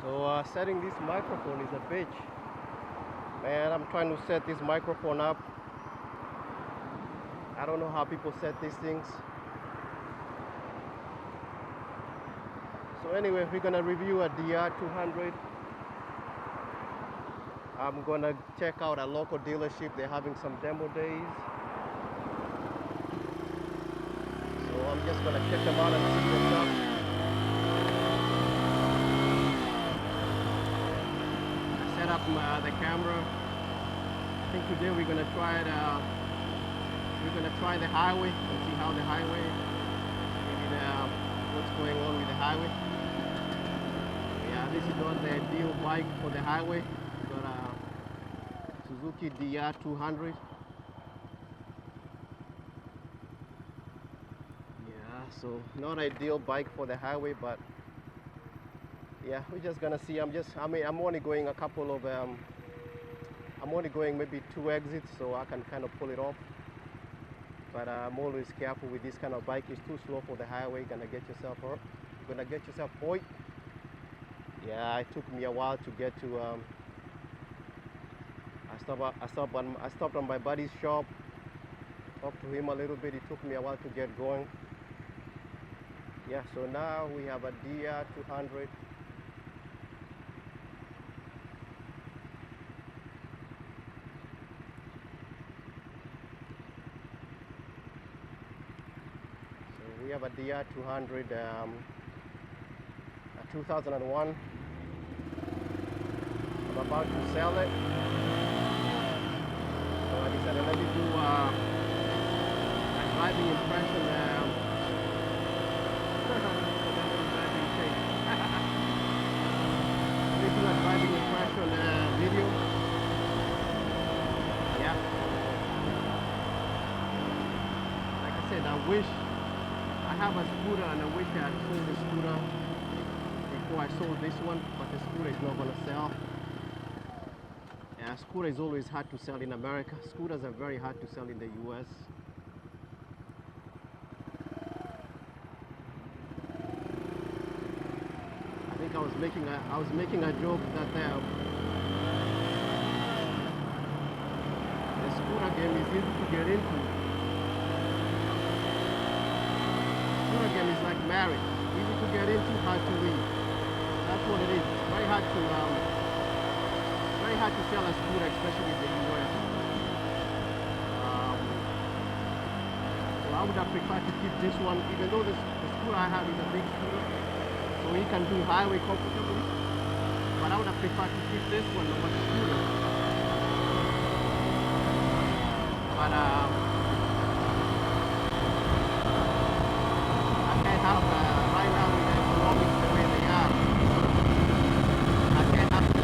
So setting this microphone is a bitch. Man, I'm trying to set this microphone up. I don't know how people set these things. So anyway, we're gonna review a DR200. I'm gonna check out a local dealership. They're having some demo days. So I'm just gonna check them out and see what's up. Set up the camera. I think today we're gonna try it. We're gonna try the highway and see how the highway, what's going on with the highway. Yeah, this is not the ideal bike for the highway. Got a Suzuki DR200. Yeah, so not ideal bike for the highway, but yeah, we're just gonna see. I'm only going a couple of I'm only going maybe 2 exits, so I can kind of pull it off. But I'm always careful with this kind of bike. It's too slow for the highway. You're gonna get yourself hurt. You're gonna get yourself hurt. Yeah, it took me a while to get to. I stopped on my buddy's shop. Talked to him a little bit. It took me a while to get going. Yeah, so now we have a DR200. We have a DR200, a 2001. I'm about to sell it. So I decided let me do a driving impression. Let me do a driving impression video. Yeah. Like I said, I wish I have a scooter and I wish I had sold the scooter before I sold this one, but the scooter is not going to sell. Yeah, scooter is always hard to sell in America. Scooters are very hard to sell in the US. I think I was making a joke that the scooter game is easy to get into. Scooter game is like marriage, easy to get into, hard to leave. That's what it is. It's very hard to sell a scooter, especially in the US. So I would have preferred to keep this one, even though the scooter I have is a big scooter, so you can do highway comfortably. But I would have preferred to keep this one over the scooter. But right now with the economics the way they are, I can't have to do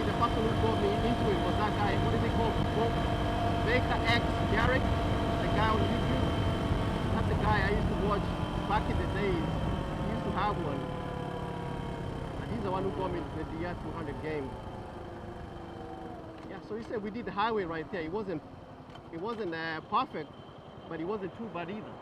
the person who got me into it was that guy. What is he called? Baker X Garrick, the guy on YouTube. That's the guy I used to watch back in the days. He used to have one. And he's the one who got me into the DR200 game. Yeah, so he said we did the highway right there. It wasn't perfect, but it wasn't too bad either.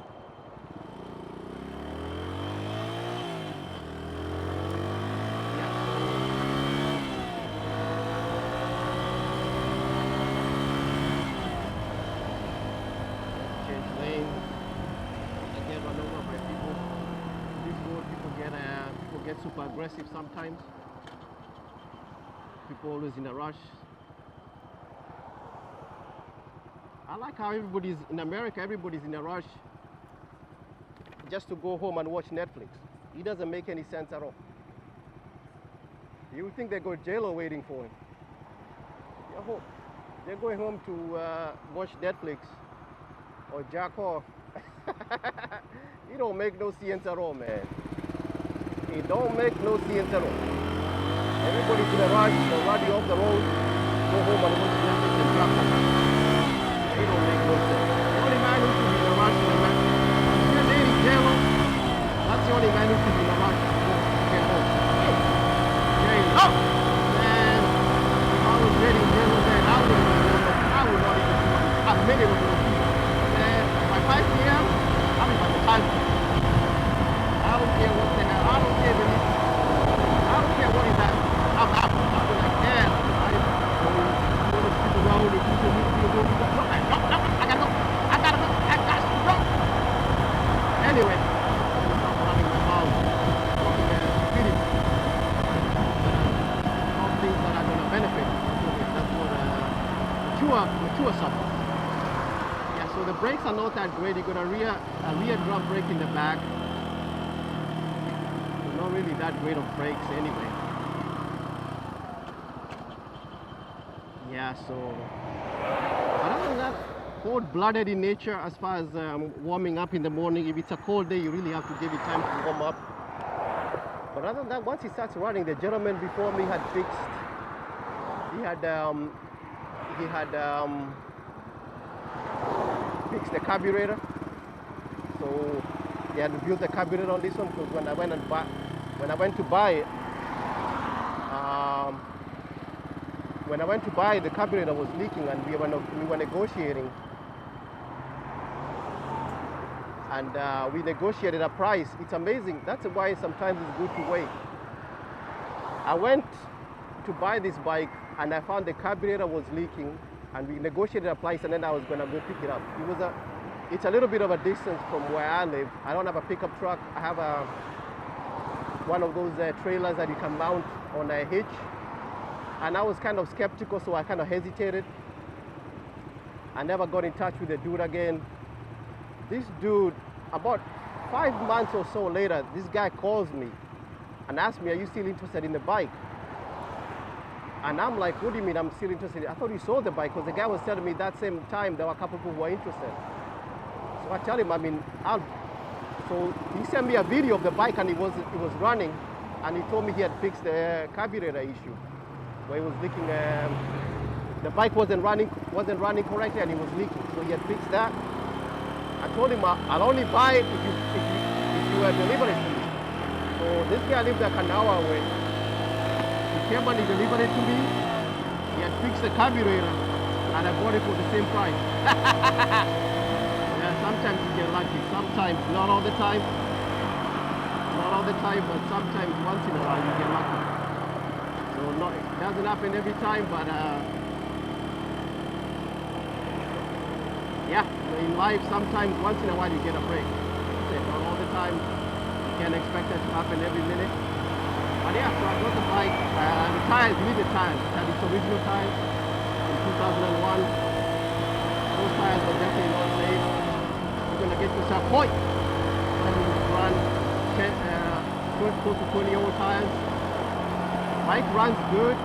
Get super aggressive sometimes. People always in a rush. I like how everybody's in America, everybody's in a rush just to go home and watch Netflix. It doesn't make any sense at all. You would think they go to jail or waiting for him. They're going home to watch Netflix or jack off. It don't make no sense at all, man. It don't make no sense at all. Everybody's in a rush, they're running off the road, go home and watch Netflix and jack off. It don't make no sense. The only man who should be in a rush is your lady Taylor. That's the only man who should be in a rush to get home. Hey, J-Lo! Man, if I was Lady Taylor, then I would not even do a minute of no people. Man, by 5 p.m., I'll be by the time. I don't care what the hell. I don't care what is that. I'm out. I'm like, yeah. I just go around and people meet people. No, I gotta go. Anyway, I'm running my mouth. Talking all things that are gonna benefit. That's what mature subjects. Yeah, so the brakes are not that great. You got a rear drum brake in the back. Not really that great of brakes anyway. Yeah, so but other than that, cold-blooded in nature as far as warming up in the morning. If it's a cold day, you really have to give it time to warm up. But other than that, once it starts running, the gentleman before me had fixed. He had fixed the carburetor. So he had to build the carburetor on this one because when I went to buy it, the carburetor was leaking, and we were negotiating, and we negotiated a price. It's amazing. That's why sometimes it's good to wait. I went to buy this bike, and I found the carburetor was leaking, and we negotiated a price, and then I was going to go pick it up. It's a little bit of a distance from where I live. I don't have a pickup truck. I have one of those trailers that you can mount on a hitch. And I was kind of skeptical, so I kind of hesitated. I never got in touch with the dude again. This dude, about 5 months or so later, this guy calls me and asks me, are you still interested in the bike? And I'm like, what do you mean I'm still interested? I thought you sold the bike, because the guy was telling me that same time there were a couple people who were interested. So I tell him, so he sent me a video of the bike, and it was running, and he told me he had fixed the carburetor issue, where it was leaking. The bike wasn't running correctly, and it was leaking. So he had fixed that. I told him I'll only buy it if you deliver it to me. So this guy lived like an hour away. He came and he delivered it to me. He had fixed the carburetor, and I bought it for the same price. Sometimes you get lucky, sometimes, not all the time, but sometimes once in a while you get lucky. So it doesn't happen every time, but yeah, in life sometimes once in a while you get a break. Not all the time, you can't expect that to happen every minute. But yeah, so I got the bike, the tires, you need the tires. It had its original tires in 2001. Those tires were definitely not safe. You're going to get to some point when you run close to 20 old tires. Bike runs good,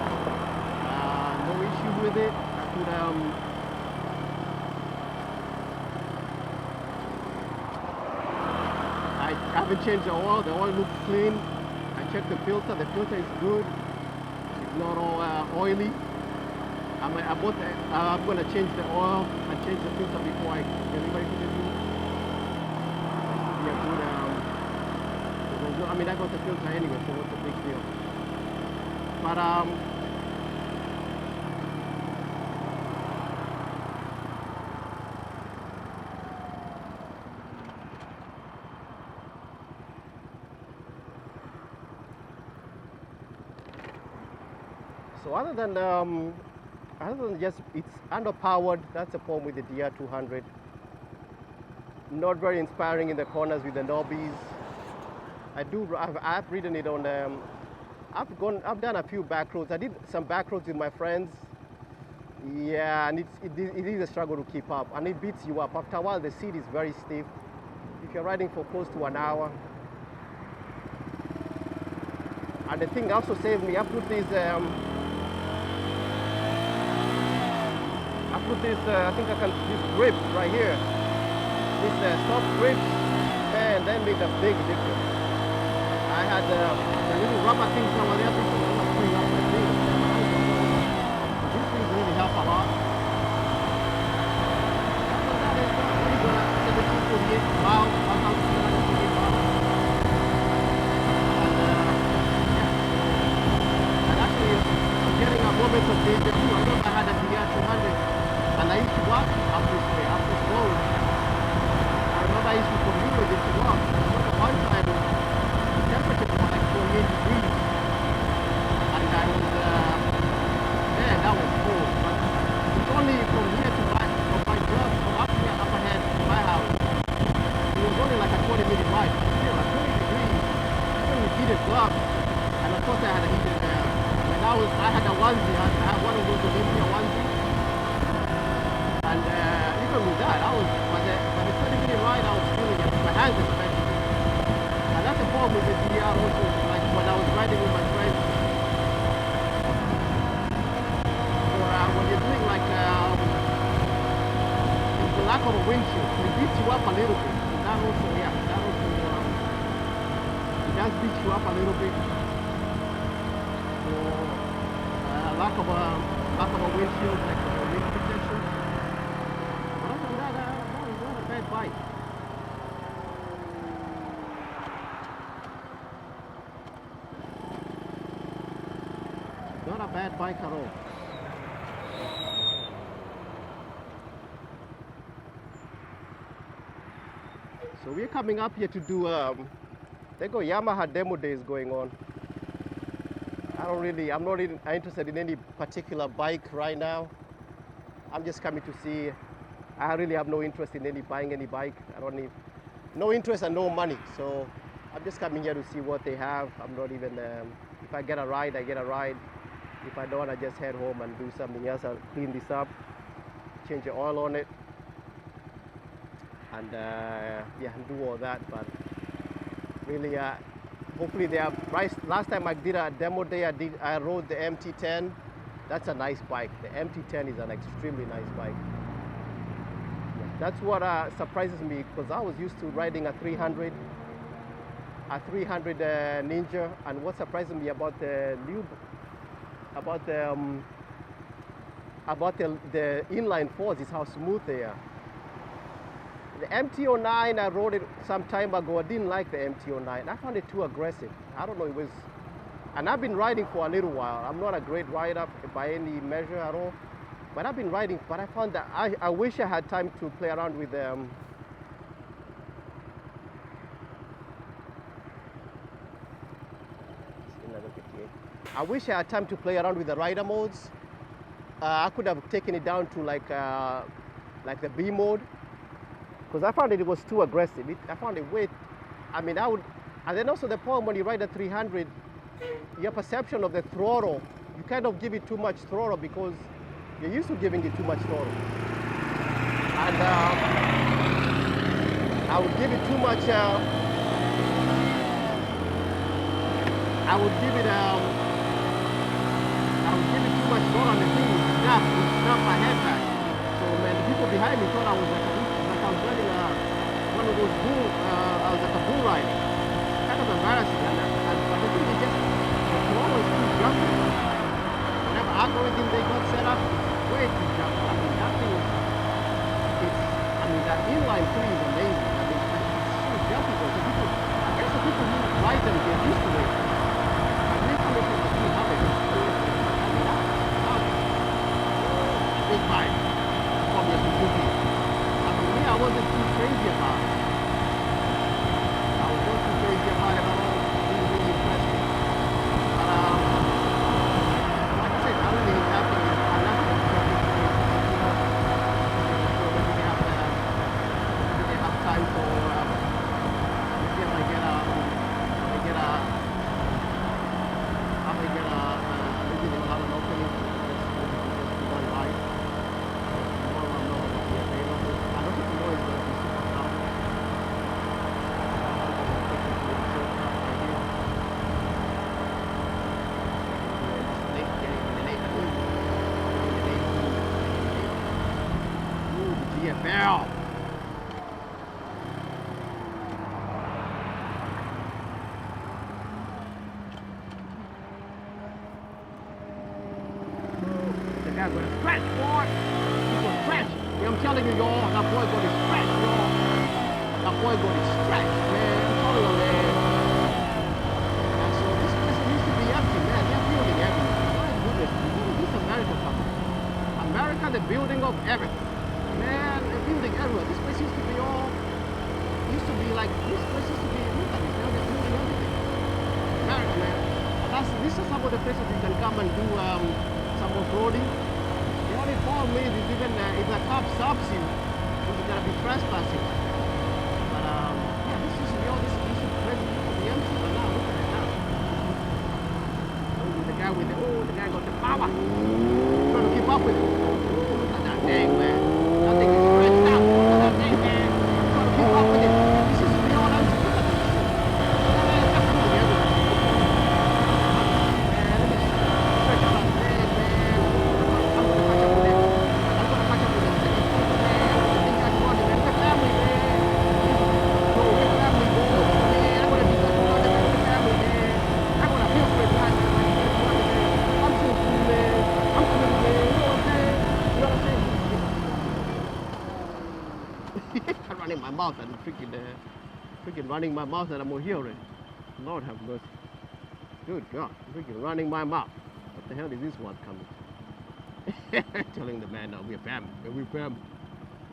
no issues with it. I haven't changed the oil looks clean. I checked the filter is good. not all oily. I'm going to change the oil and change the filter before I deliver it to the room. That should be a good, I mean, I got the filter anyway, so what's the big deal? But so other than just it's underpowered, that's the problem with the DR200. Not very inspiring in the corners with the knobbies. I've ridden it on. I've done a few back roads. I did some back roads with my friends. Yeah, and it is a struggle to keep up, and it beats you up. After a while, the seat is very stiff. If you're riding for close to an hour. And the thing also saved me. I put this. I think I can, this grip right here, this soft grip, man, that made a big difference. I had the little rubber things over there, this things really help a lot. Wow, and actually, I'm getting a moment of danger too. I know I had a DR200. And I used to walk up this way, up this road. I remember I used to commute with it to walk. I remember one time the temperature was like 48 degrees. And I was, man, that was cold. But it's only from here to my job, from up here, up ahead to my house. It was only like a 20-minute ride. Still, like 20 degrees, even with heated gloves. And of course I had a heated, I had a onesie, I had one of those Olympia onesies. And even with that, by the 20-minute ride, I was feeling it. My hands especially. And that's the problem with the DR also, like when I was riding with my friends. Or when you're doing like, the lack of a windshield, it beats you up a little bit. So that also, yeah, it does beat you up a little bit. So, lack of a windshield, like a wind protection. Bike. Not a bad bike at all. So we're coming up here to do they go Yamaha demo days going on. I'm not really interested in any particular bike right now. I'm just coming to see. I really have no interest in buying any bike. I don't need no interest and no money. So I'm just coming here to see what they have. I'm not even, if I get a ride, I get a ride. If I don't, I just head home and do something else. I'll clean this up, change the oil on it, and yeah, do all that. But really, hopefully they have. Last time I did a demo day, I rode the MT10. That's a nice bike. The MT10 is an extremely nice bike. That's what surprises me, because I was used to riding a 300 Ninja, and what surprises me about the inline fours is how smooth they are. The MT09, I rode it some time ago. I didn't like the MT09. I found it too aggressive. I don't know, it was, and I've been riding for a little while. I'm not a great rider by any measure at all. But I've been riding, but I found that I wish I had time to play around with I wish I had time to play around with the rider modes. I could have taken it down to like the B mode, because I found it was too aggressive. I found it way, I mean, and then also the problem when you ride a 300, your perception of the throttle, you kind of give it too much throttle because you're used to giving it too much throttle. And I would give it too much, I would give it too much throttle, and the thing would snap my head back. So man, the people behind me thought I was like I was riding one of those bull, I was like a bull ride. Kind of embarrassing. And I think the throttle is too grumpy. 1.3 is amazing. I mean, it's so jumpable. So people, I guess the people who ride them get used to it. But they come into the street, how they do it. I mean, that's a big bike. Probably a Suzuki. I mean, me, I wasn't too crazy about it. I was not too crazy about it at all. It didn't really impress me. But like I said, I really have to. I love it. Time for if I get a original out of opening, just one ride. Tomorrow I'm not going to be available. I don't think tomorrow is going to be super tough. GFL. Guy's gonna stretch, boy. He's gonna stretch. Yeah, I'm telling you, y'all, that boy gonna stretch, y'all. That boy gonna stretch, man. I'm telling you, man. And so this place used to be empty, man. They're building everything. My goodness, this is America coming. America, the building of everything. Man, they're building everywhere. This place used to be all, used to be like, this place used to be, look at this, now they're building everything. America, man. This is some of the places you can come and do some off-roading. The only problem is even if the cop stops you, you're gonna be trespassing. But yeah, this is crazy. The empty, but now look at it now. Oh, the guy got the power. Trying to keep up with it. Look at that thing, man. That thing is stretched out. Look at that thing, man. Trying to keep up with it. This is beyond empty. Look at this. Running my mouth and freaking running my mouth and I'm over here already. Lord have mercy. Good God, freaking running my mouth. What the hell is this one coming? Telling the man, no, we're family. We're family.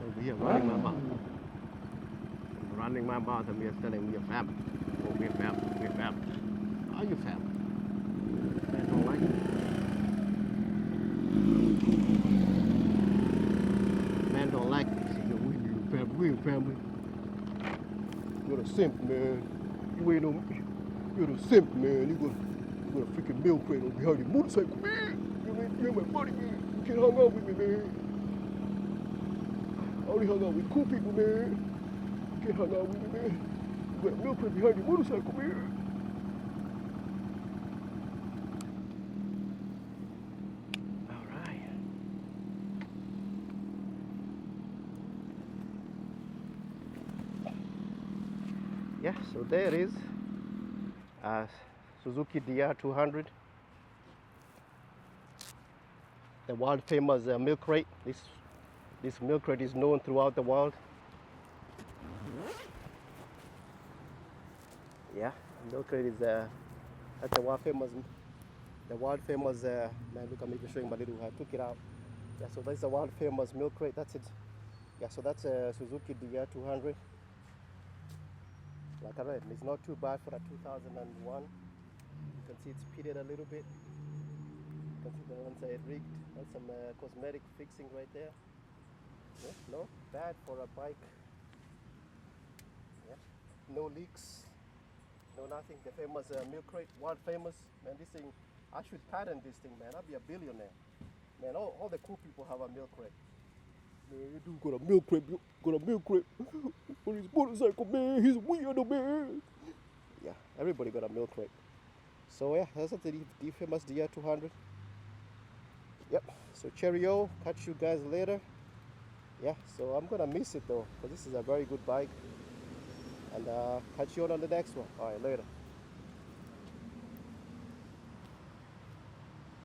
Over here running my mouth. Running my mouth and we're telling we're family. Oh, we're family. We're family. Are you family? Man don't like it. Man don't like it. We're family. You're a simp, man. You ain't no. You're a simp, man. You got a freaking milk crate on behind your motorcycle, man. You're my buddy, man. You can't hang out with me, man. I only hang out with cool people, man. You can't hang out with me, man. You got a milk crate behind your motorcycle, man. Yeah, so there it is, Suzuki DR200, the world famous milk crate. This milk crate is known throughout the world. Yeah, milk crate is that's the world famous. Man, look, I'm even showing my little. I took it out. Yeah, so that's the world famous milk crate. That's it. Yeah, so that's a Suzuki DR200. Like I read, it's not too bad for a 2001. You can see it's pitted a little bit. You can see the one side rigged. That's some cosmetic fixing right there. Yeah, no bad for a bike. Yeah, no leaks, no nothing. The famous milk crate, world famous. Man, this thing, I should patent this thing, man. I'll be a billionaire. Man, all the cool people have a milk crate. Man, you do got a milk crate, on his motorcycle, man. He's a weirdo, man. Yeah, everybody got a milk crate. So yeah, that's the famous DR200. Yep, so cheerio, catch you guys later. Yeah, so I'm gonna miss it though, because this is a very good bike. And catch you on the next one. All right, later.